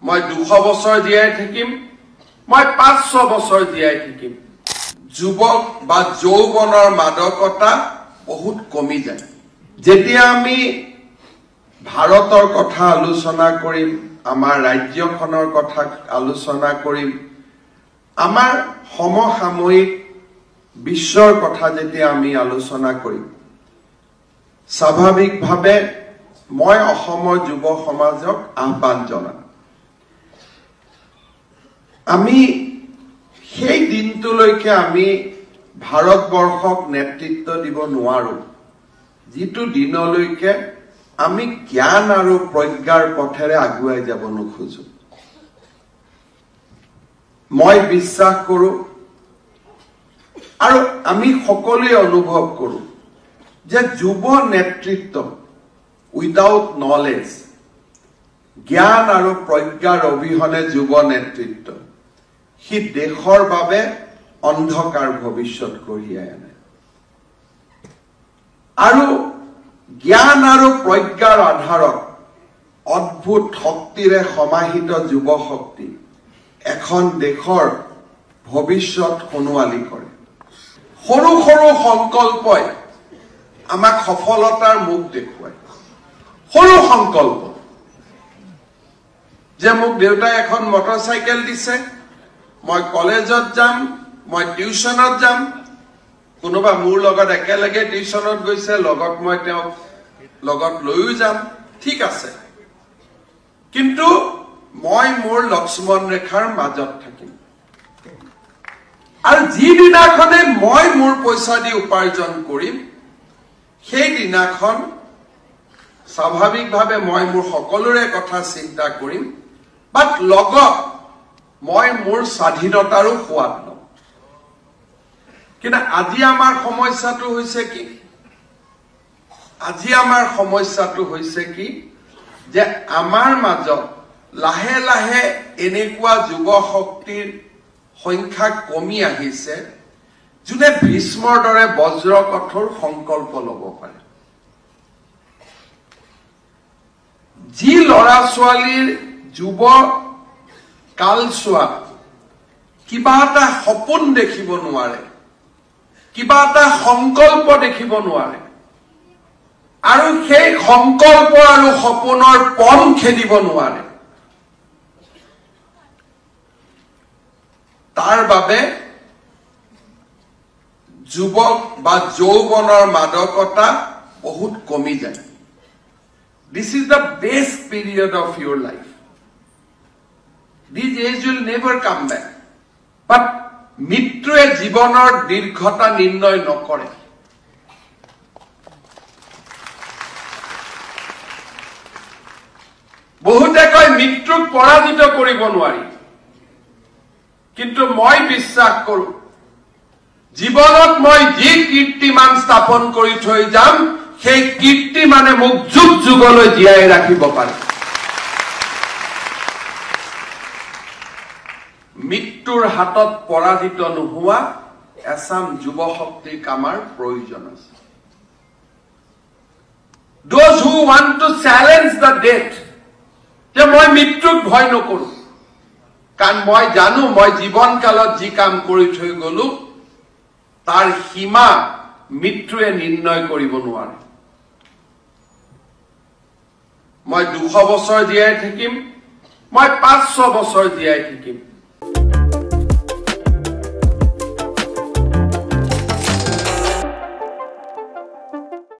মই 200 বছৰ জীয়াই থাকিম মই 500 বছৰ জীয়াই থাকিম যুৱক বা যৌৱনৰ মাদকতা বহুত কমি যায় যেতিয়া আমি ভাৰতৰ কথা আলোচনা কৰিম আমাৰ ৰাজ্যখনৰ কথা আলোচনা কৰিম আমাৰ সমসাময়িক বিশ্বৰ কথা যেতিয়া আমি আলোচনা কৰিম স্বাভাৱিকভাৱে মই অসমৰ যুৱ সমাজক আহ্বান জনাম আমি সেই দিনটোলৈকে আমি ভাৰতবৰ্ষক নেতৃত্ব দিব নোৱাৰো যিটো দিনলৈকে আমি জ্ঞান আৰু প্ৰজ্ঞাৰ পথেৰে আগুৱাই যাব নোখোজো মই বিশ্বাস কৰো আৰু আমি সকলোৱে অনুভৱ কৰো যে যুৱ নেতৃত্ব উইদাউট নলেজ জ্ঞান আৰু প্ৰজ্ঞাৰ অবিহনে যুৱ নেতৃত্ব হি দেশৰ বাবে অন্ধকাৰ ভৱিষ্যত কঢ়িয়াই আনে আৰু জ্ঞান আৰু প্ৰজ্ঞাৰ আধাৰত অদ্ভুত শক্তিৰে সমাহিত যুৱ শক্তি এখন দেশৰ ভৱিষ্যত সোণোৱালী কৰে সৰু সৰু সংকল্পই আমাক সফলতাৰ মুখ দেখুৱায় সৰু সংকল্প যে মোক দেউতাই এখন মটৰচাইকেল দিছে মই কলেজত যাম মই টিউচনত যাম কোনোবা মোৰ লগত একেলগে টিউচনত গৈছে লগত মই তেওঁ লগত লৈও যাম ঠিক আছে কিন্তু মই মোৰ লক্ষ্মণ ৰেখাৰ মাজত থাকিম আৰু যি দিনাখনে মই মোৰ পইচা দি উপাৰ্জন কৰিম সেই দিনাখন স্বাভাৱিকভাৱে মই মোৰ সকলোৰে কথা চিন্তা কৰিম বাট লগত মই মোৰ স্বাধীনতাৰো সোৱাদ লম কিন্তু আজি আমাৰ সমস্যাটো হৈছে কি যে আমাৰ মাজত লাহে লাহে এনেকুৱা যুৱ শক্তিৰ সংখ্যা কমি আহিছে যোনে ভীষ্মৰ দৰে বজ্ৰ কঠোৰ সংকল্প ল'ব পাৰে যি ল'ৰা ছোৱালীৰ যুৱ কালছোৱা কিবা এটা সপোন দেখিব নোৱাৰে কিবা এটা সংকল্প দেখিব নোৱাৰে আৰু সেই সংকল্প আৰু সপোনৰ পণ খেদিব নোৱাৰে তাৰ বাবে যুৱক বা যৌৱনৰ মাদকতা বহুত কমি যায় This is the best period of your life. This age will never come back. But মৃত্যুৱে জীৱনৰ দীৰ্ঘতা নিৰ্ণয় নকৰে বহুতে কয় মৃত্যুক পৰাজিত কৰিব নোৱাৰি কিন্তু মই বিশ্বাস কৰো জীৱনত মই যি কীৰ্তিমান স্থাপন কৰি থৈ যাম সেই কীৰ্তি মানে মোক যুগ যুগলৈ জীয়াই ৰাখিব পাৰে মৃত্যুৰ হাতত পৰাজিত নোহোৱা এছাম যুৱ শক্তিক আমাৰ প্ৰয়োজন আছে those who want to challenge the death যে মই মৃত্যুক ভয় নকৰো কাৰণ মই জানো মই জীৱন কালত যি কাম কৰি থৈ গলো তাৰ সীমা মৃত্যুৱে নিৰ্ণয় কৰিব নোৱাৰে মই 200 বছৰ জীয়াই থাকিম মই 500 বছৰ জীয়াই থাকিম